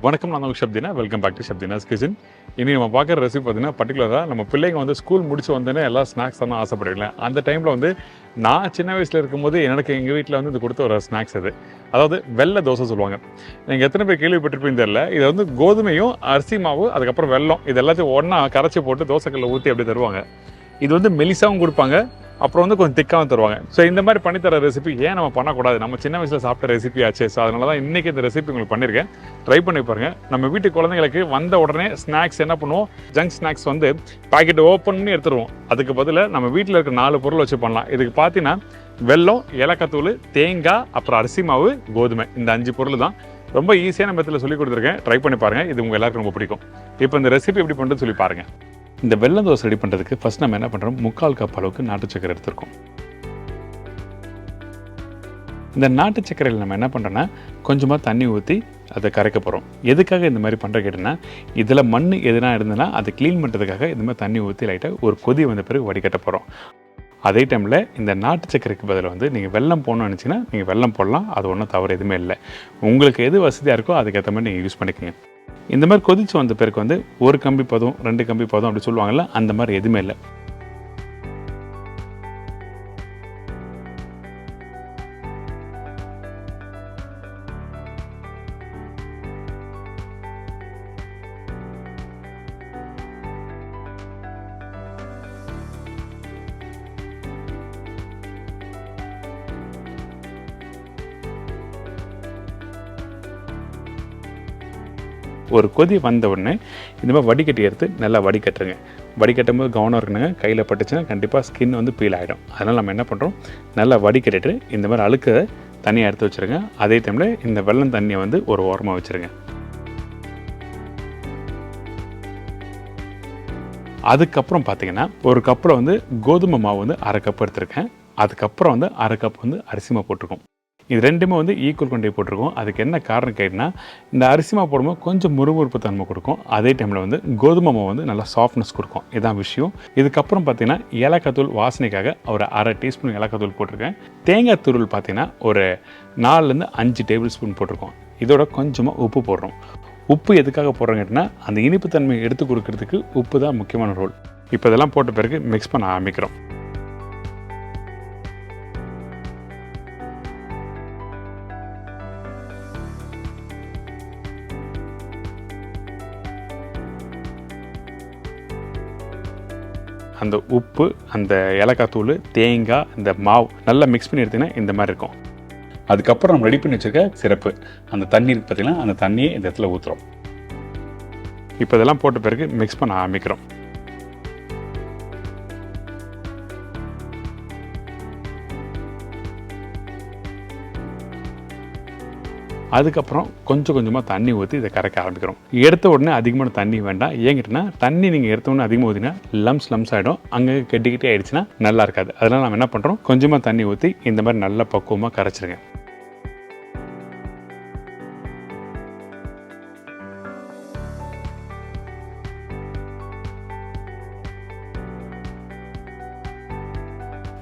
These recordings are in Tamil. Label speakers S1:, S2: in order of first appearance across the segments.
S1: வணக்கம், நான் Shabdina. Welcome back to Shabdina's kitchen. இனி நம்ம பார்க்குற ரெசிபி பார்த்தீங்கன்னா, பர்டிகுலராக நம்ம பிள்ளைங்க வந்து ஸ்கூல் முடிச்சு வந்தோடனே எல்லாம் ஸ்நாக்ஸ் தான் ஆசைப்படுவீங்களே. அந்த டைமில் வந்து நான் சின்ன வயசில் இருக்கும்போது எனக்கு எங்கள் வீட்டில் வந்து இது கொடுத்த ஒரு ஸ்நாக்ஸ் அது. அதாவது வெள்ளை தோசை சொல்லுவாங்க. நீங்கள் எத்தனை பேர் கேள்விப்பட்டிருப்பீங்க தெரியல. இது வந்து கோதுமையும் அரிசி மாவு அதுக்கப்புறம் வெல்லம் இது எல்லாத்தையும் ஒன்றா கரைச்சி போட்டு தோசைக்கல்ல ஊற்றி அப்படி தருவாங்க. இது வந்து மெலிசாவும் கொடுப்பாங்க, அப்புறம் வந்து கொஞ்சம் திக்காகவும் தருவாங்க. ஸோ இந்த மாதிரி பண்ணித்தர ரெசிபி ஏன் நம்ம பண்ணக்கூடாது? நம்ம சின்ன வயசில் சாப்பிட்ட ரெசிபி ஆச்சு. ஸோ அதனால தான் இன்றைக்கி இந்த ரெசிபி உங்களுக்கு பண்ணியிருக்கேன். ட்ரை பண்ணி பாருங்கள். நம்ம வீட்டு குழந்தைங்களுக்கு வந்த உடனே ஸ்நாக்ஸ் என்ன பண்ணுவோம், ஜங்க் ஸ்நாக்ஸ் வந்து பாக்கெட் ஓப்பன் பண்ணி எடுத்துருவோம். அதுக்கு பதிலாக நம்ம வீட்டில் இருக்க 4 பொருள் வச்சு பண்ணலாம். இதுக்கு பார்த்தீங்கன்னா வெல்லம், ஏலக்காத்தூள், தேங்காய், அப்புறம் அரிசி மாவு, கோதுமை, இந்த 5 பொருள் தான். ரொம்ப ஈஸியான மெத்தடில் சொல்லி கொடுத்துருக்கேன். ட்ரை பண்ணி பாருங்கள். இது உங்கள் எல்லாருக்கும் ரொம்ப பிடிக்கும். இப்போ இந்த ரெசிபி எப்படி பண்ணுறது சொல்லி பாருங்கள். இந்த வெல்லம் தோசை ரெடி பண்ணுறதுக்கு ஃபஸ்ட் நம்ம என்ன பண்ணுறோம், 3/4 கப் அளவுக்கு நாட்டு சக்கரை எடுத்துருக்கோம். இந்த நாட்டு சக்கரையில் நம்ம என்ன பண்ணுறோன்னா கொஞ்சமாக தண்ணி ஊற்றி அதை கரைக்க போகிறோம். எதுக்காக இந்த மாதிரி பண்ணுற கேட்டிங்கன்னா, இதில் மண் எதுனா இருந்ததுன்னா அதை க்ளீன் பண்ணுறதுக்காக இந்த மாதிரி தண்ணி ஊற்றி லைட்டாக ஒரு கொதி வந்த பிறகு வடிகட்ட போகிறோம். அதே டைமில் இந்த நாட்டு சக்கரைக்கு பதில் வந்து நீங்கள் வெல்லம் போடணும்னு நினச்சிங்கன்னா நீங்கள் வெல்லம் போடலாம். அது ஒன்றும் தவறு எதுவுமே இல்லை. உங்களுக்கு எது வசதியாக இருக்கோ அதுக்கேற்ற மாதிரி நீங்கள் யூஸ் பண்ணிக்கோங்க. இந்த மாதிரி கொதிச்சு வந்த பிறகு வந்து 1 கம்பி பதம் 2 கம்பி பதம் அப்படி சொல்லுவாங்கள்ல, அந்த மாதிரி எதுவுமே இல்லை. ஒரு கொதி வந்த உடனே இந்த மாதிரி வடிகட்டி எடுத்து நல்லா வடிகட்டுருங்க. வடிகட்டும் போது கவனம் இருக்கணுங்க. கையில் பட்டுச்சுன்னா கண்டிப்பாக ஸ்கின் வந்து பீல் ஆகிடும். அதனால் நம்ம என்ன பண்ணுறோம், நல்லா வடிகட்டிட்டு இந்த மாதிரி அழுக்க தனியாக எடுத்து வச்சுருங்க. அதே டைமில் இந்த வெல்லம் தண்ணியை வந்து ஒரு ஓரமாக வச்சுருங்க. அதுக்கப்புறம் பார்த்தீங்கன்னா ஒரு கப்பில் வந்து கோதுமை மாவு வந்து 1/2 கப் எடுத்துருக்கேன். அதுக்கப்புறம் வந்து 1/2 கப் வந்து அரிசி மாவு போட்டிருக்கோம். இது ரெண்டுமே வந்து ஈக்குவல் குவான்டிட்டி போட்டிருக்கோம். அதுக்கு என்ன காரணம் கேட்டிங்கன்னா, இந்த அரிசி மாவு போடும்போது கொஞ்சம் முறுமுறுப்பு தன்மை கொடுக்கும். அதே டைமில் வந்து கோதுமை மாவு வந்து நல்லா சாஃப்ட்னஸ் கொடுக்கும். இதுதான் விஷயம். இதுக்கப்புறம் பார்த்தீங்கன்னா ஏலக்காத்தூள் வாசனைக்காக ஒரு 1/2 டீஸ்பூன் ஏலக்காத்தூள் போட்டிருக்கேன். தேங்காய் தூள் பார்த்தீங்கன்னா ஒரு 4லேருந்து 5 டேபிள் ஸ்பூன் போட்டிருக்கோம். இதோட கொஞ்சமாக உப்பு போடுறோம். உப்பு எதுக்காக போடுறோம் கேட்டிங்கன்னா, அந்த இனிப்பு தன்மை எடுத்து கொடுக்கறதுக்கு உப்பு தான் முக்கியமான ரோல். இப்போ இதெல்லாம் போட்ட பிறகு மிக்ஸ் பண்ண ஆரம்பிக்கிறோம். அந்த உப்பு, அந்த ஏலக்காத்தூள், தேங்காய், இந்த மாவு நல்லா மிக்ஸ் பண்ணி எடுத்திங்கன்னா இந்த மாதிரி இருக்கும். அதுக்கப்புறம் நம்ம ரெடி பண்ணி வச்சுருக்க சிரப்பு, அந்த தண்ணி இருக்குது பார்த்திங்கன்னா, அந்த தண்ணியை இந்த இடத்துல ஊற்றுறோம். இப்போ இதெல்லாம் போட்ட பிறகு மிக்ஸ் பண்ண ஆரம்பிக்கிறோம். அதுக்கப்புறம் கொஞ்சம் கொஞ்சமாக தண்ணி ஊற்றி இதை கரைக்க ஆரம்பிக்கிறோம். எடுத்த உடனே அதிகமான தண்ணி வேண்டாம். ஏங்கிட்டனா தண்ணி நீங்கள் எடுத்த உடனே அதிகமாக ஊற்றினா லம்ஸ் ஆகிடும். அங்கே கெட்டிக்கிட்டே ஆகிடுச்சுன்னா நல்லா இருக்காது. அதனால் நம்ம என்ன பண்ணுறோம், கொஞ்சமாக தண்ணி ஊற்றி இந்த மாதிரி நல்லா பக்குவமாக கரைச்சிருங்க.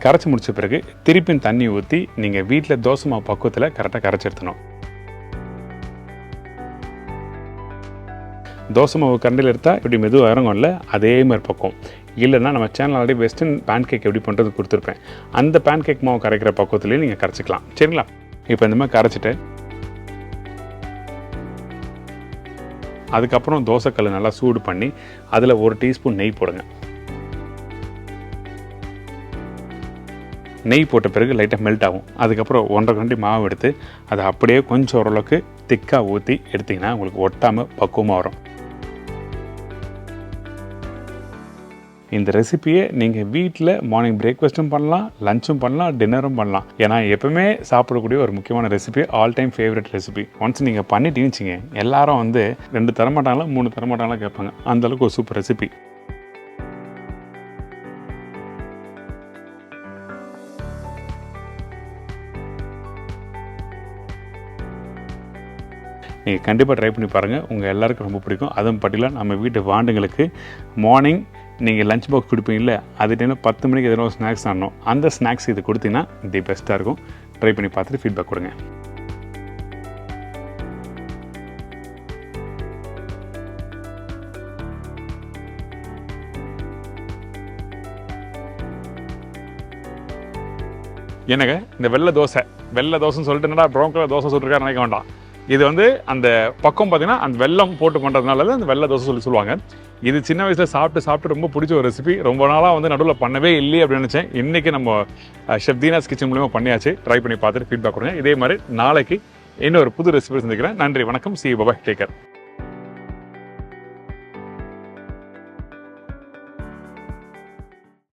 S1: கரைச்சி முடிச்ச பிறகு திருப்பியும் தண்ணி ஊற்றி நீங்கள் வீட்டில் தோசை மாவு பக்குவத்தில் கரெக்டாக கரைச்சி எடுத்தணும். தோசை மாவு கரண்டியில் எடுத்தால் இப்படி மெதுவாக இறங்கும்ல, அதே மாதிரி பக்கம். இல்லைன்னா நம்ம channel already western pancake எப்படி பண்ணுறது கொடுத்துருப்பேன். அந்த பேன் கேக் மாவு கரைக்கிற பக்குவத்துலேயும் நீங்கள் கரைச்சிக்கலாம். சரிங்களா? இப்போ இந்த மாதிரி கரைச்சிட்டு அதுக்கப்புறம் தோசைக்கல் நல்லா சூடு பண்ணி அதில் 1 டீஸ்பூன் நெய் போடுங்க. நெய் போட்ட பிறகு லைட்டாக மெல்ட் ஆகும். அதுக்கப்புறம் 1.5 கரண்டி மாவு எடுத்து அதை அப்படியே கொஞ்சம் ஓரளவுக்கு திக்காக ஊற்றி எடுத்திங்கன்னா உங்களுக்கு ஒட்டாமல் பக்குவமாக வரும். இந்த ரெசிபியை நீங்கள் வீட்டில் மார்னிங் பிரேக்ஃபாஸ்ட்டும் பண்ணலாம், லஞ்சும் பண்ணலாம், டின்னரும் பண்ணலாம். ஏன்னா எப்பவுமே சாப்பிடக்கூடிய ஒரு முக்கியமான recipe, all time favourite recipe. Once நீங்கள் பண்ணிட்டீங்கன்னு வச்சுங்க, எல்லாரும் வந்து 2 தரமாட்டாங்களா 3 தரமாட்டாங்களா கேட்பாங்க. அந்தளவுக்கு ஒரு சூப்பர் ரெசிபி. நீங்கள் கண்டிப்பாக ட்ரை பண்ணி பாருங்கள். உங்கள் எல்லாருக்கும் ரொம்ப பிடிக்கும். அதுவும் பர்டிகுலர் நம்ம வீட்டு வாண்டுங்களுக்கு மார்னிங் நீங்கள் லஞ்ச் பாக்ஸ் கொடுப்பீங்கல்ல, அது டைமில் 10 மணிக்கு எதனா ஸ்நாக்ஸ் ஆடணும். அந்த ஸ்நாக்ஸ் இது கொடுத்தீங்கன்னா தி பெஸ்ட்டாக இருக்கும். ட்ரை பண்ணி பார்த்துட்டு ஃபீட்பேக் கொடுங்க. எனக்கு இந்த வெள்ளை தோசைன்னு சொல்லிட்டு என்னடா ப்ரௌன் கலர் தோசை சுட்டுருக்காரு நினைக்க வேண்டாம். இது வந்து அந்த பக்கம் பார்த்தீங்கன்னா அந்த வெல்லம் போட்டு பண்ணுறதுனால தான் அந்த வெள்ளை தோசை சொல்லுவாங்க. இது சின்ன வயசில் சாப்பிட்டு ரொம்ப பிடிச்ச ஒரு ரெசிபி. ரொம்ப நாளாக வந்து நடுவில் பண்ணவே இல்லையே அப்படின்னு நினச்சேன். இன்றைக்கி நம்ம ஷெஃப் தீனாஸ் கிச்சன் மூலிமா பண்ணியாச்சு. ட்ரை பண்ணி பார்த்துட்டு ஃபீட்பேக் கொடுங்க. இதே மாதிரி நாளைக்கு இன்னொரு புது ரெசிபி சந்திக்கிறேன். நன்றி, வணக்கம், சி பாய், டேக் கேர்.